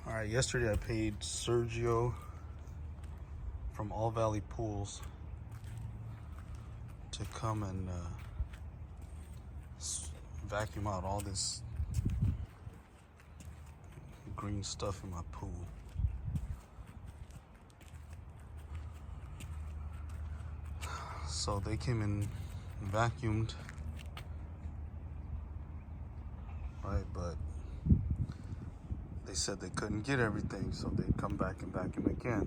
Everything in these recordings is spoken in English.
All right, yesterday I paid Sergio from All Valley Pools to come and vacuum out all this green stuff in my pool. So they came and vacuumed, right? But they said they couldn't get everything, so they'd come back and vacuum again.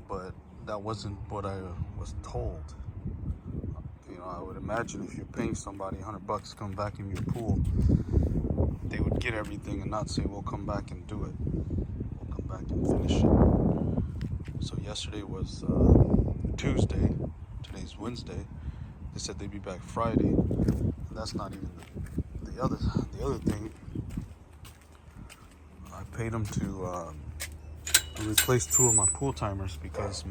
But that wasn't what I was told. You know, I would imagine if you're paying somebody $100 to come vacuum your pool, they would get everything and not say, we'll come back and do it. We'll come back and finish it. So yesterday was Tuesday. Today's Wednesday. They said they'd be back Friday. And that's not even the other thing. I paid them to replace 2 of my pool timers because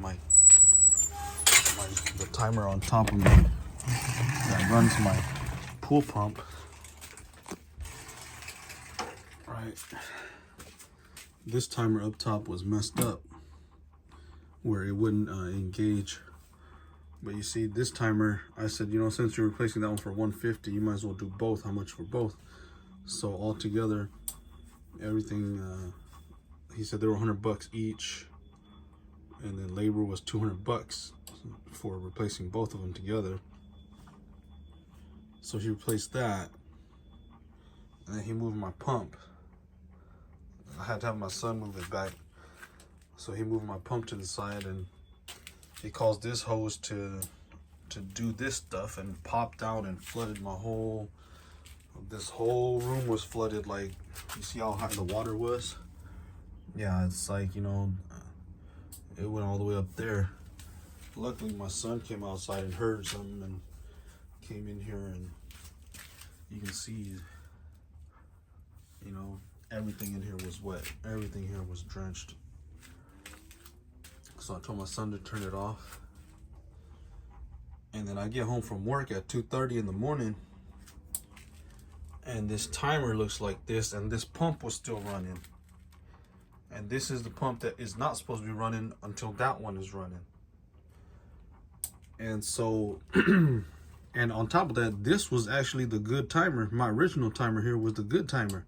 the timer on top of me that runs my pool pump, right, this timer up top was messed up where it wouldn't engage. But you see, this timer, I said, you know, since you're replacing that one for $150, you might as well do both. How much for both? So altogether, everything, he said they were $100 each, and then labor was $200 for replacing both of them together. So he replaced that, and then he moved my pump. I had to have my son move it back, so he moved my pump to the side, and he caused this hose to do this stuff, and popped out and flooded this whole room was flooded. Like, you see how high the water was? Yeah, it's like, you know, it went all the way up there. Luckily my son came outside and heard something and came in here, and you can see, you know, everything in here was wet. Everything here was drenched. So I told my son to turn it off. And then I get home from work at 2:30 in the morning, and this timer looks like this, and this pump was still running. And this is the pump that is not supposed to be running until that one is running. And so, and on top of that, this was actually the good timer. My original timer here was the good timer.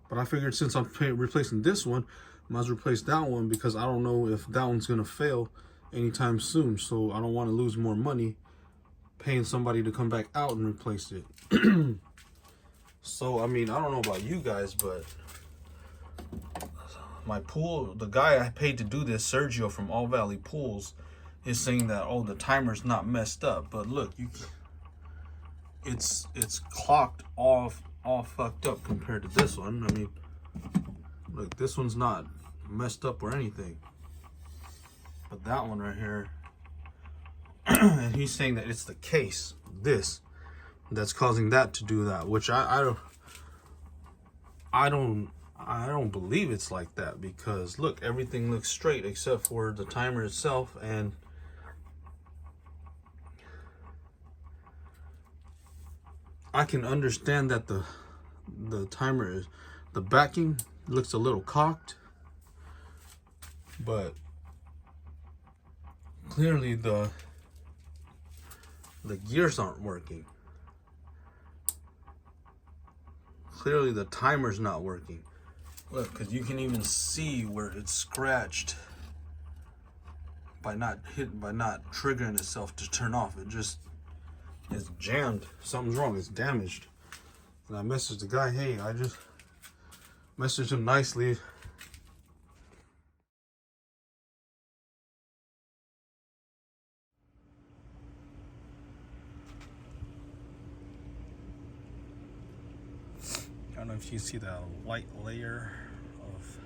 But I figured since I'm replacing this one, I might as well replace that one, because I don't know if that one's gonna fail anytime soon. So I don't want to lose more money paying somebody to come back out and replace it. So, I mean, I don't know about you guys, but my pool, the guy I paid to do this, Sergio from All Valley Pools, is saying that, oh, the timer's not messed up. But look, it's clocked all fucked up compared to this one. I mean, look, this one's not messed up or anything, but that one right here, and he's saying that it's the case, that's causing that to do that, which I don't believe it's like that, because look, everything looks straight except for the timer itself. And I can understand that the timer is, the backing looks a little cocked, but clearly the gears aren't working. Clearly the timer's not working. Look, because you can even see where it's scratched by not triggering itself to turn off. It's jammed. Something's wrong. It's damaged. And I messaged the guy, hey, I just messaged him nicely. I don't know if you see that light layer of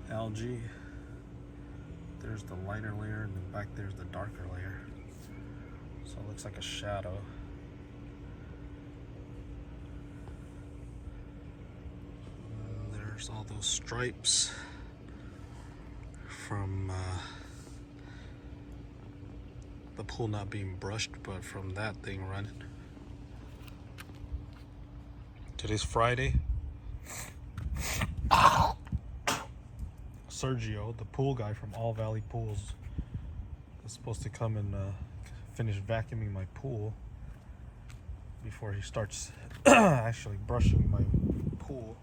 algae. There's the lighter layer, and then back there's the darker layer. So it looks like a shadow. And there's all those stripes from the pool not being brushed, but from that thing running. Today's Friday. Sergio, the pool guy from All Valley Pools, is supposed to come and finish vacuuming my pool before he starts actually brushing my pool.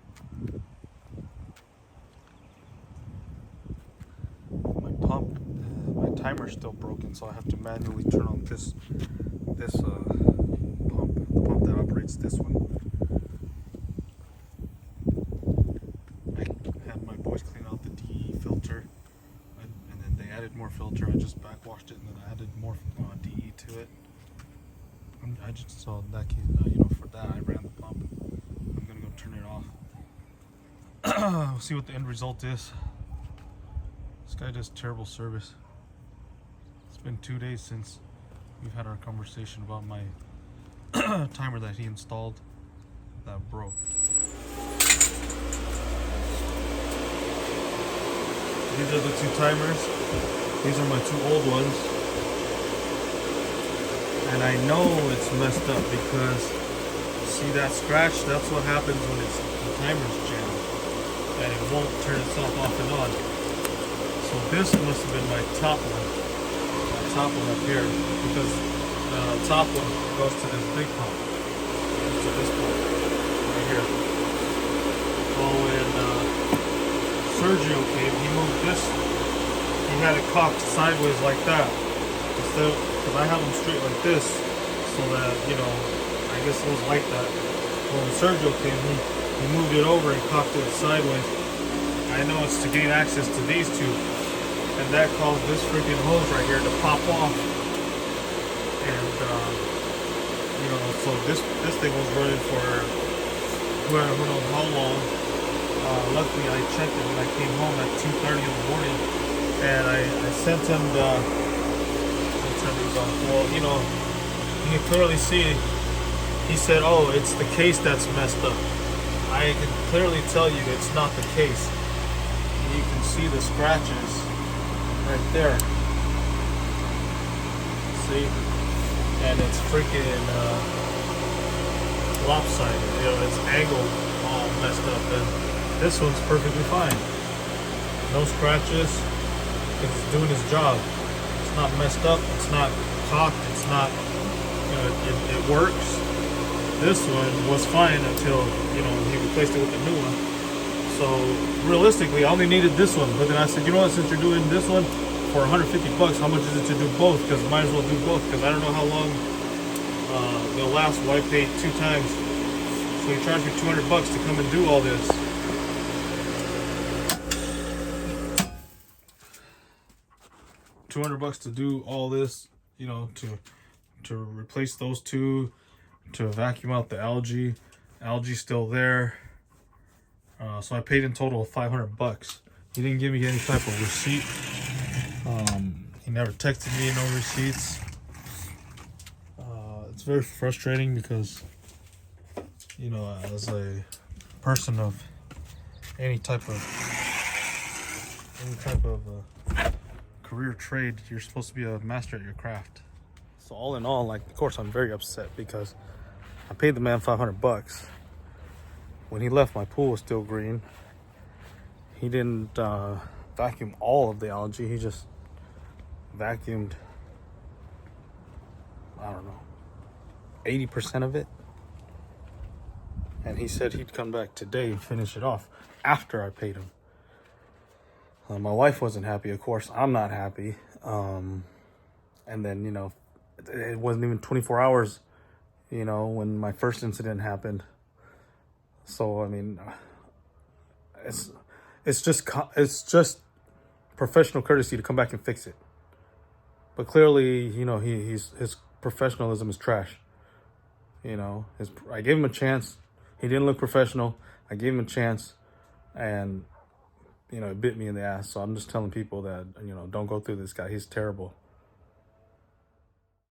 My pump, my timer's still broken, so I have to manually turn on this pump, the pump that operates this one. I had my boys clean out the DE filter, and then they added more filter. I just backwashed it, and then I added more DE to it. I just saw that case, for that I ran the pump. I'm gonna go turn it off. We'll see what the end result is. This guy does terrible service. It's been 2 days since we've had our conversation about my timer that he installed that broke. These are the 2 timers. These are my 2 old ones. And I know it's messed up because see that scratch? That's what happens when the timer's jammed and it won't turn itself off and on. So this must have been my top one up here, because the top one goes to this big pump, to this pump right here. Oh, when Sergio came, he moved this. He had it cocked sideways like that. Instead, because I have them straight like this, so that, I guess it was like that. When Sergio came, he moved it over and cocked it sideways. I know it's to gain access to these 2, and that caused this freaking hose right here to pop off. And, so this thing was running for who knows how long. Luckily, I checked it when I came home at 2:30 in the morning, and I sent him the. Well, you can clearly see. He said, "Oh, it's the case that's messed up." I can clearly tell you it's not the case. You can see the scratches right there. See, and it's freaking lopsided. It's angled, all messed up. And this one's perfectly fine. No scratches. It's doing its job. It's not messed up. It's not cocked. It's not. It works. This one was fine until he replaced it with a new one. So realistically, I only needed this one. But then I said, you know what? Since you're doing this one for $150, how much is it to do both? Because I might as well do both. Because I don't know how long they'll last. Well, I paid 2 times, so he charged me $200 to come and do all this. $200 to do all this, to replace those 2, to vacuum out the algae. Algae's still there. So I paid in total $500. He didn't give me any type of receipt. He never texted me no receipts. It's very frustrating because, as a person of any type of career trade, you're supposed to be a master at your craft. So all in all, of course, I'm very upset because I paid the man $500. When he left, my pool was still green. He didn't vacuum all of the algae. He just vacuumed, I don't know, 80% of it. And he said he'd come back today and finish it off after I paid him. My wife wasn't happy, of course. I'm not happy. And then, it wasn't even 24 hours, when my first incident happened. So, I mean, it's just professional courtesy to come back and fix it. But clearly, his professionalism is trash. I gave him a chance. He didn't look professional. I gave him a chance, and it bit me in the ass. So I'm just telling people that, don't go through this guy. He's terrible.